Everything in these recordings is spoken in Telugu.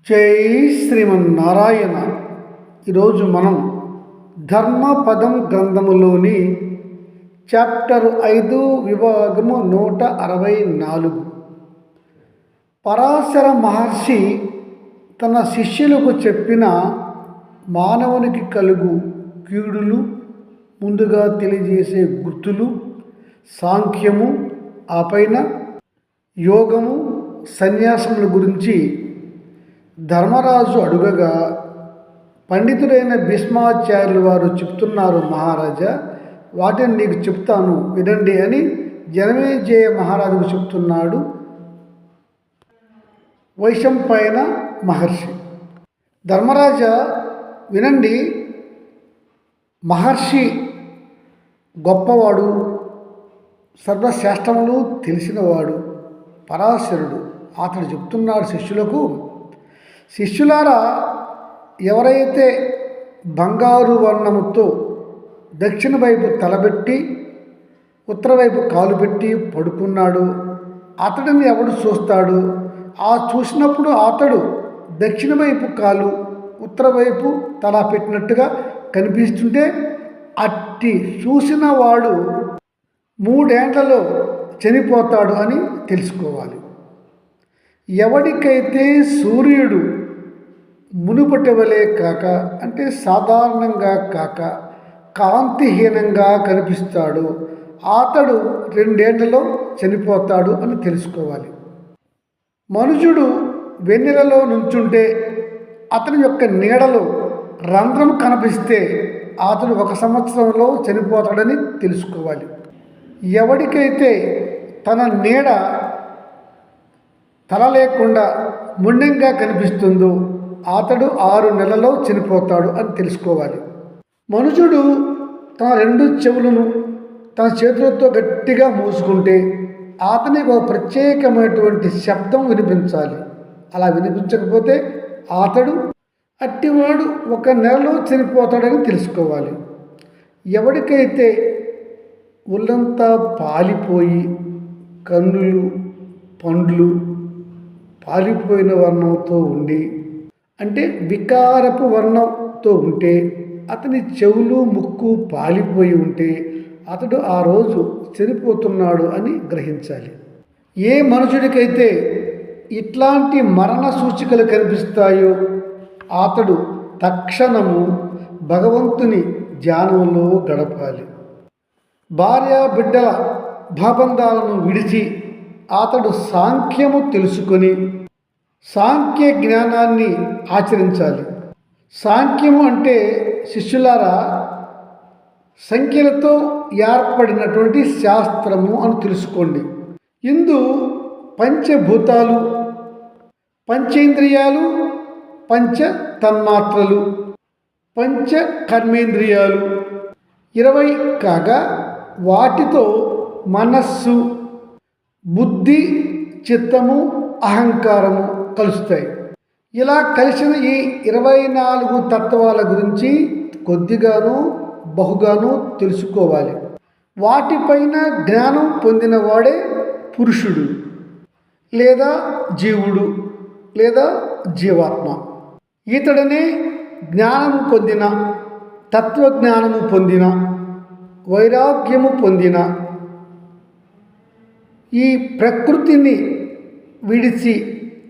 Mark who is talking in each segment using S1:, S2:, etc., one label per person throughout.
S1: జై శ్రీమన్నారాయణ. ఈరోజు మనం ధర్మపదం గ్రంథములోని చాప్టర్ 5 విభాగము 164. పరాశర మహర్షి తన శిష్యులకు చెప్పిన మానవునికి కలుగు కీడులు ముందుగా తెలియజేసే గుర్తులు, సాంఖ్యము, ఆపైన యోగము, సన్యాసముల గురించి ధర్మరాజు అడుగగా పండితుడైన భీష్మాచార్యులు వారు చెప్తున్నారు, మహారాజా వాటిని నీకు చెప్తాను వినండి అని జనమేజయ మహారాజుకు చెప్తున్నాడు వైశంపాయన మహర్షి. ధర్మరాజా వినండి, మహర్షి గొప్పవాడు, సర్వశాస్త్రములు తెలిసినవాడు పరాశరుడు. అతడు చెప్తున్నాడు శిష్యులకు, శిష్యులారా, ఎవరైతే బంగారు వర్ణముతో దక్షిణ వైపు తలబెట్టి ఉత్తర వైపు కాలు పెట్టి పడుకున్నాడు, అతడిని ఎవడు చూస్తాడు? ఆ చూసినప్పుడు అతడు దక్షిణ వైపు కాలు ఉత్తర వైపు తల పెట్టినట్టుగా కనిపిస్తుంటే అట్టి చూసిన వాడు 3 ఏళ్లలో చనిపోతాడు అని తెలుసుకోవాలి. ఎవడికైతే సూర్యుడు మునుపటి వలె కాక, అంటే సాధారణంగా కాక కాంతిహీనంగా కనిపిస్తాడు, అతడు 2 ఏళ్లలో చనిపోతాడు అని తెలుసుకోవాలి. మనుషుడు వెన్నెలలో నుంచుంటే అతని యొక్క నీడలో రంధ్రం కనిపిస్తే అతడు 1 సంవత్సరంలో చనిపోతాడని తెలుసుకోవాలి. ఎవడికైతే తన నీడ తల లేకుండా ముండంగా కనిపిస్తుందో అతడు 6 నెలల్లో చనిపోతాడు అని తెలుసుకోవాలి. మనుషుడు తన 2 చెవులను తన చేతులతో గట్టిగా మూసుకుంటే అతనికి ఒక ప్రత్యేకమైనటువంటి శబ్దం వినిపించాలి. అలా వినిపించకపోతే అతడు అట్టివాడు 1 నెలలో చనిపోతాడని తెలుసుకోవాలి. ఎవరికైతే ఒళ్ళంతా పాలిపోయి కన్నులు పండ్లు పాలిపోయిన వర్ణంతో ఉండి, అంటే వికారపు వర్ణంతో ఉంటే, అతని చెవులు ముక్కు పాలిపోయి ఉంటే అతడు ఆ రోజు చనిపోతున్నాడు అని గ్రహించాలి. ఏ మనుషుడికైతే ఇట్లాంటి మరణ సూచికలు కనిపిస్తాయో అతడు తక్షణము భగవంతుని ధ్యానంలో గడపాలి. భార్య బిడ్డల భాబంధాలను విడిచి అతడు సాంఖ్యము తెలుసుకొని సాంఖ్య జ్ఞానాన్ని ఆచరించాలి. సాంఖ్యము అంటే శిష్యులారా సంఖ్యలతో ఏర్పడినటువంటి శాస్త్రము అని తెలుసుకోండి. ఇందు పంచభూతాలు, పంచేంద్రియాలు, పంచ తన్మాత్రలు, పంచ కర్మేంద్రియాలు 20 కాగా వాటితో మనస్సు, బుద్ధి, చిత్తము, అహంకారము కలుస్తాయి. ఇలా కలిసిన ఈ 24 తత్వాల గురించి కొద్దిగాను బహుగాను తెలుసుకోవాలి. వాటిపైన జ్ఞానం పొందినవాడే పురుషుడు లేదా జీవుడు లేదా జీవాత్మ. ఇతడనే జ్ఞానము పొందిన, తత్వజ్ఞానము పొందిన, వైరాగ్యము పొందిన, ఈ ప్రకృతిని విడిచి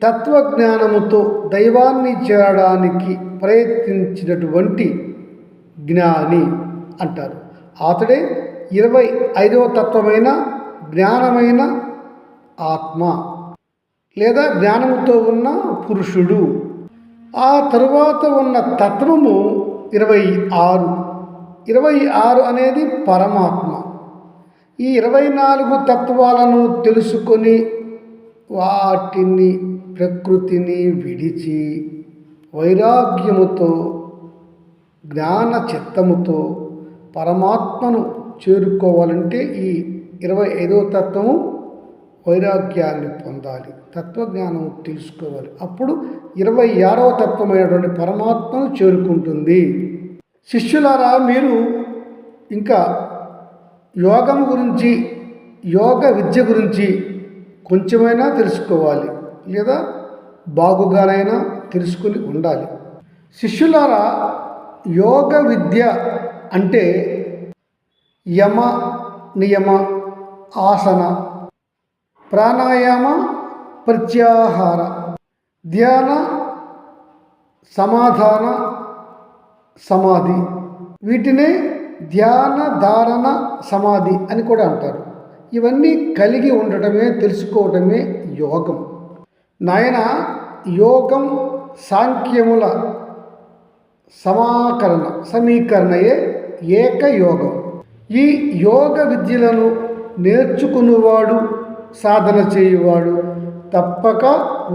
S1: తత్వజ్ఞానముతో దైవాన్ని చేరడానికి ప్రయత్నించినటువంటి జ్ఞాని అంటారు. అతడే 25వ తత్వమైన జ్ఞానమైన ఆత్మ లేదా జ్ఞానముతో ఉన్న పురుషుడు. ఆ తరువాత ఉన్న తత్వము 26 అనేది పరమాత్మ. ఈ 24 తత్వాలను తెలుసుకొని వాటిని ప్రకృతిని విడిచి వైరాగ్యముతో జ్ఞాన చిత్తముతో పరమాత్మను చేరుకోవాలంటే ఈ 25వ తత్వము వైరాగ్యాన్ని పొందాలి, తత్వజ్ఞానం తెలుసుకోవాలి. అప్పుడు 26వ తత్వమైనటువంటి పరమాత్మను చేరుకుంటుంది. శిష్యులారా, మీరు ఇంకా యోగం గురించి, యోగ విద్య గురించి కొంచెమైనా తెలుసుకోవాలి, లేదా బాగుగానైనా తెలుసుకుని ఉండాలి. శిష్యులారా, యోగ విద్య అంటే యమ నియమ ఆసన ప్రాణాయామ ప్రత్యాహార ధ్యాన సమాధాన సమాధి, వీటినే ధ్యాన ధారణ సమాధి అని కూడా అంటారు. ఇవన్నీ కలిగి ఉండటమే, తెలుసుకోవటమే యోగం. నాయన, యోగం సాంఖ్యముల సమీకరణయే ఏకయోగం. ఈ యోగ విద్యలను నేర్చుకునేవాడు, సాధన చేయువాడు తప్పక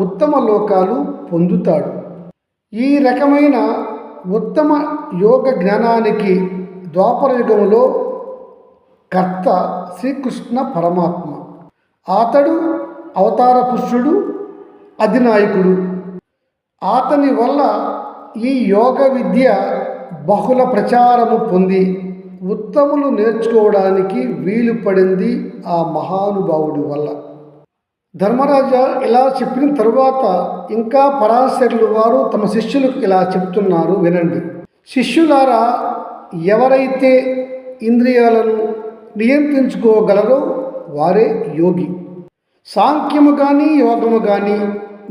S1: ఉత్తమ లోకాలు పొందుతాడు. ఈ రకమైన ఉత్తమ యోగ జ్ఞానానికి ద్వాపర యుగంలో కర్త శ్రీకృష్ణ పరమాత్మ. అతడు అవతార పురుషుడు, అధినాయకుడు. అతని వల్ల ఈ యోగ విద్య బహుళ ప్రచారము పొంది ఉత్తములు నేర్చుకోవడానికి వీలు పడింది ఆ మహానుభావుడి వల్ల. ధర్మరాజా ఇలా చెప్పిన తరువాత ఇంకా పరాశరులు వారు తమ శిష్యులకు ఇలా చెప్తున్నారు, వినండి. శిష్యులారా, ఎవరైతే ఇంద్రియాలను నియంత్రించుకోగలరో వారే యోగి. సాంఖ్యము కానీ యోగము కానీ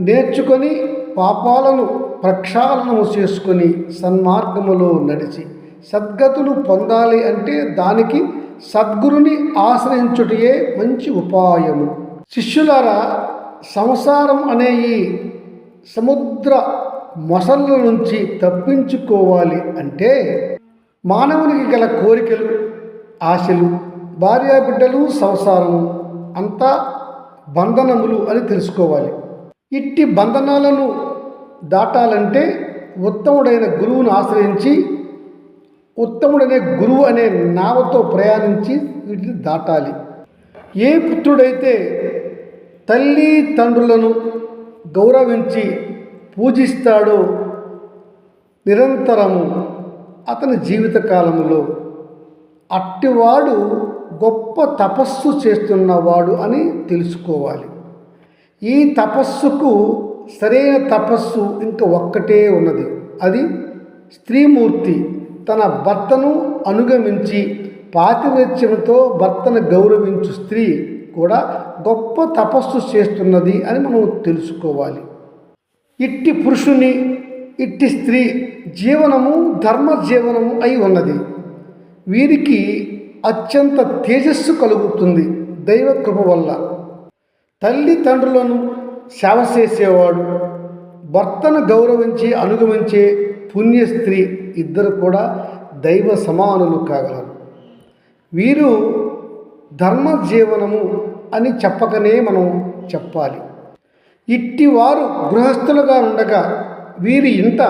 S1: నేర్చుకొని పాపాలను ప్రక్షాళనము చేసుకొని సన్మార్గములో నడిచి సద్గతులు పొందాలి అంటే దానికి సద్గురుని ఆశ్రయించుటయే మంచి ఉపాయము. శిష్యులారా, సంసారం అనే ఈ సముద్ర మొసళ్ళ నుంచి తప్పించుకోవాలి అంటే మానవునికి గల కోరికలు, ఆశలు, భార్యాబిడ్డలు, సంసారము అంతా బంధనములు అని తెలుసుకోవాలి. ఇట్టి బంధనాలను దాటాలంటే ఉత్తముడైన గురువును ఆశ్రయించి ఉత్తముడనే గురువు అనే నావతో ప్రయాణించి వీటిని దాటాలి. ఏ పుత్రుడైతే తల్లి తండ్రులను గౌరవించి పూజిస్తాడో నిరంతరము అతని జీవితకాలంలో అట్టివాడు గొప్ప తపస్సు చేస్తున్నవాడు అని తెలుసుకోవాలి. ఈ తపస్సుకు సరైన తపస్సు ఇంకా ఒక్కటే ఉన్నది. అది స్త్రీమూర్తి తన భర్తను అనుగమించి పాతివ్రత్యంతో భర్తను గౌరవించు స్త్రీ కూడా గొప్ప తపస్సు చేస్తున్నది అని మనం తెలుసుకోవాలి. ఇట్టి పురుషుని, ఇట్టి స్త్రీ జీవనము ధర్మ జీవనము అయి ఉన్నది. వీరికి అత్యంత తేజస్సు కలుగుతుంది దైవ కృప వల్ల. తల్లిదండ్రులను సేవ చేసేవాడు, భర్తను గౌరవించి అనుగమించే పుణ్య స్త్రీ ఇద్దరు కూడా దైవ సమానులు కాగలరు. వీరు ధర్మ జీవనము అని చెప్పకనే మనం చెప్పాలి. ఇట్టి వారు గృహస్థులుగా ఉండగా వీరి ఇంట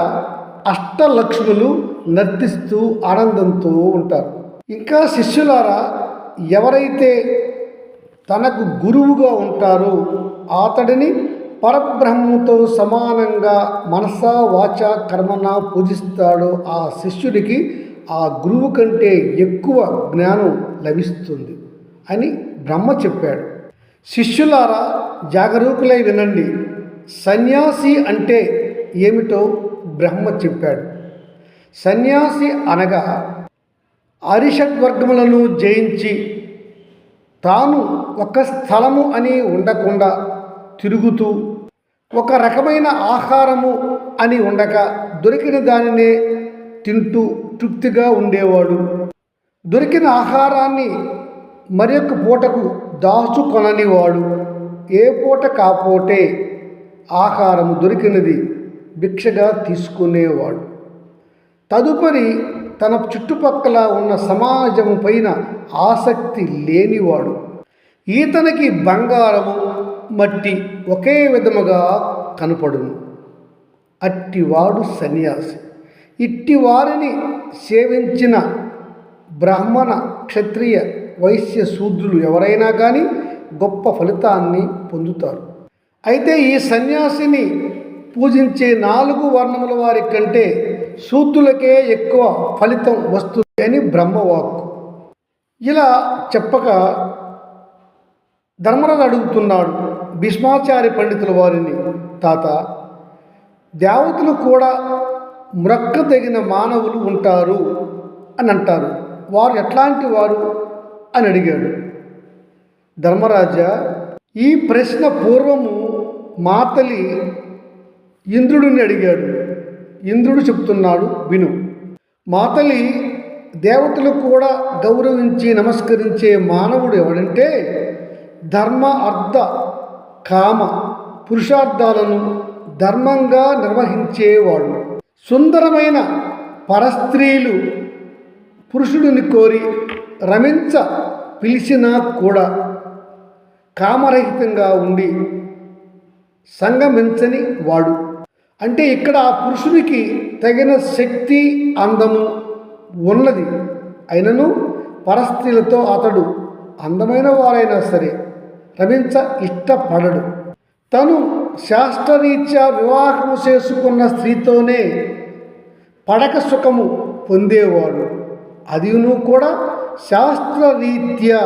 S1: అష్టలక్ష్ములు నర్తిస్తూ ఆనందంతో ఉంటారు. ఇంకా శిష్యులారా, ఎవరైతే తనకు గురువుగా ఉంటారో అతడిని పరబ్రహ్మతో సమానంగా మనసా వాచ కర్మన పూజిస్తాడో ఆ శిష్యుడికి ఆ గురువు కంటే ఎక్కువ జ్ఞానం లభిస్తుంది అని బ్రహ్మ చెప్పాడు. శిష్యులారా, జాగరూకులై వినండి. సన్యాసి అంటే ఏమిటో బ్రహ్మ చెప్పాడు. సన్యాసి అనగా అరిషడ్వర్గములను జయించి తాను ఒక స్థలము అని ఉండకుండా తిరుగుతూ, ఒక రకమైన ఆహారము అని ఉండక దొరికిన దానినే తింటూ తృప్తిగా ఉండేవాడు. దొరికిన ఆహారాన్ని మరొక పూటకు దాచుకొననివాడు. ఏ పూట కాపోటే ఆహారము దొరికినది భిక్షగా తీసుకునేవాడు. తదుపరి తన చుట్టుపక్కల ఉన్న సమాజము పైన ఆసక్తి లేనివాడు. ఈతనికి బంగారము, మట్టి ఒకే విధముగా కనపడును. అట్టివాడు సన్యాసి. ఇట్టి వారిని సేవించిన బ్రాహ్మణ, క్షత్రియ, వైశ్య, శూద్రులు ఎవరైనా కానీ గొప్ప ఫలితాన్ని పొందుతారు. అయితే ఈ సన్యాసిని పూజించే 4 వర్ణముల వారి కంటే శూద్రులకే ఎక్కువ ఫలితం వస్తుంది అని బ్రహ్మవాక్కు. ఇలా చెప్పక ధర్మరాజు అడుగుతున్నాడు భీష్మాచార్య పండితుల వారిని, తాత, దేవతలు కూడా మ్రొక్కదగిన మానవులు ఉంటారు అని అంటారు. వారు ఎట్లాంటి వారు అని అడిగాడు. ధర్మరాజా, ఈ ప్రశ్న పూర్వము మాతలి ఇంద్రుడిని అడిగాడు. ఇంద్రుడు చెప్తున్నాడు, విను. మాతలి, దేవతలు కూడా గౌరవించి నమస్కరించే మానవుడు ఎవడంటే ధర్మ, అర్థ, కామ పురుషార్థాలను ధర్మంగా నిర్వహించేవాడు. సుందరమైన పరస్త్రీలు పురుషుడిని కోరి రమించ పిలిచినా కూడా కామరహితంగా ఉండి సంగమించని వాడు. అంటే ఇక్కడ ఆ పురుషునికి తగిన శక్తి, అందము ఉన్నది. అయినను పరస్త్రీలతో అతడు అందమైన వారైనా సరే రమించ ఇష్టపడడు. తను శాస్త్రరీత్యా వివాహము చేసుకున్న స్త్రీతోనే పడక సుఖము పొందేవాడు. అదిను కూడా శాస్త్రరీత్యా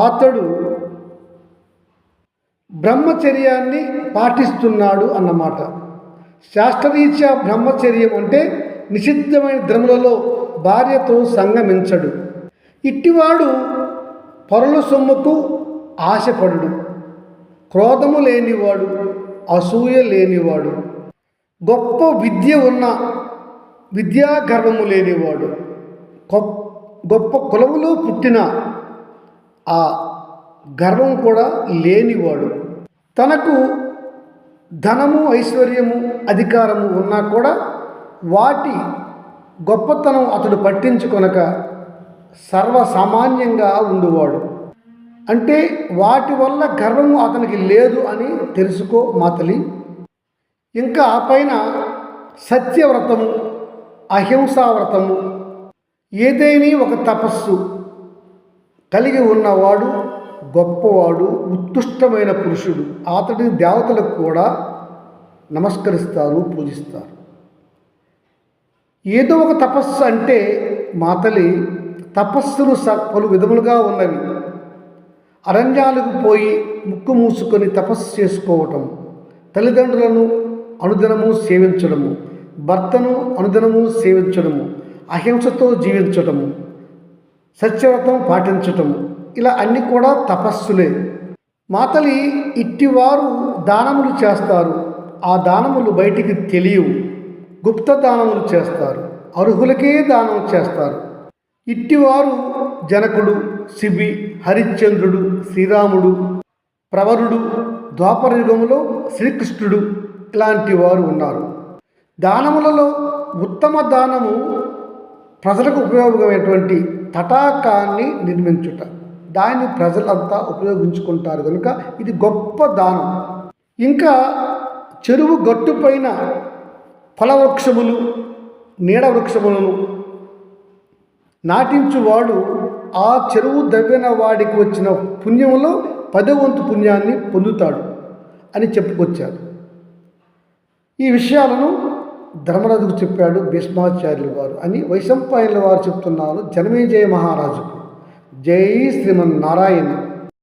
S1: అతడు బ్రహ్మచర్యాన్ని పాటిస్తున్నాడు అన్నమాట. శాస్త్రరీత్యా బ్రహ్మచర్యం అంటే నిషిద్ధమైన ద్రములలో భార్యతో సంగమించడు. ఇట్టివాడు పరుల సొమ్ముకు ఆశపడుడు, క్రోధము లేనివాడు, అసూయ లేనివాడు, గొప్ప విద్య ఉన్న విద్యాగర్వము లేనివాడు, గొప్ప కులములో పుట్టిన ఆ గర్వం కూడా లేనివాడు. తనకు ధనము, ఐశ్వర్యము, అధికారము ఉన్నా కూడా వాటి గొప్పతనం అతడు పట్టించుకొనక సర్వసామాన్యంగా ఉండువాడు. అంటే వాటి వల్ల గర్వము అతనికి లేదు అని తెలుసుకో మాతలి. ఇంకా ఆ పైన సత్యవ్రతము, అహింసావ్రతము, ఏదైనా ఒక తపస్సు కలిగి ఉన్నవాడు గొప్పవాడు, ఉత్కృష్టమైన పురుషుడు. అతడిని దేవతలకు కూడా నమస్కరిస్తారు, పూజిస్తారు. ఏదో ఒక తపస్సు అంటే మాతలి, తపస్సులు పలు విధములుగా ఉన్నవి. అరణ్యాలకు పోయి ముక్కు మూసుకొని తపస్సు చేసుకోవటం, తల్లిదండ్రులను అనుదినము సేవించడము, భర్తను అనుదినము సేవించడము, అహింసతో జీవించటము, సత్యవ్రతం పాటించటము, ఇలా అన్నీ కూడా తపస్సులే. మాతలి, ఇట్టివారు దానములు చేస్తారు. ఆ దానములు బయటికి తెలియవు. గుప్త దానములు చేస్తారు, అర్హులకే దానం చేస్తారు. ఇట్టివారు జనకుడు, శిబి, హరిశ్చంద్రుడు, శ్రీరాముడు, ప్రవరుడు, ద్వాపరయుగములో శ్రీకృష్ణుడు ఇలాంటి వారు ఉన్నారు. దానములలో ఉత్తమ దానము ప్రజలకు ఉపయోగమైనటువంటి తటాకాన్ని నిర్మించుట. దాన్ని ప్రజలంతా ఉపయోగించుకుంటారు కనుక ఇది గొప్ప దానం. ఇంకా చెరువు గట్టుపైన ఫలవృక్షములు, నీడ వృక్షములను నాటించువాడు ఆ చెరువు దవ్విన వాడికి వచ్చిన పుణ్యములో 10వ వంతు పుణ్యాన్ని పొందుతాడు అని చెప్పుకొచ్చారు. ఈ విషయాలను ధర్మరాజుకు చెప్పాడు భీష్మాచార్యులు వారు అని వైశంపాయనుల వారు చెప్తున్నారు జనమేజయ మహారాజుకు. జై శ్రీమన్నారాయణ.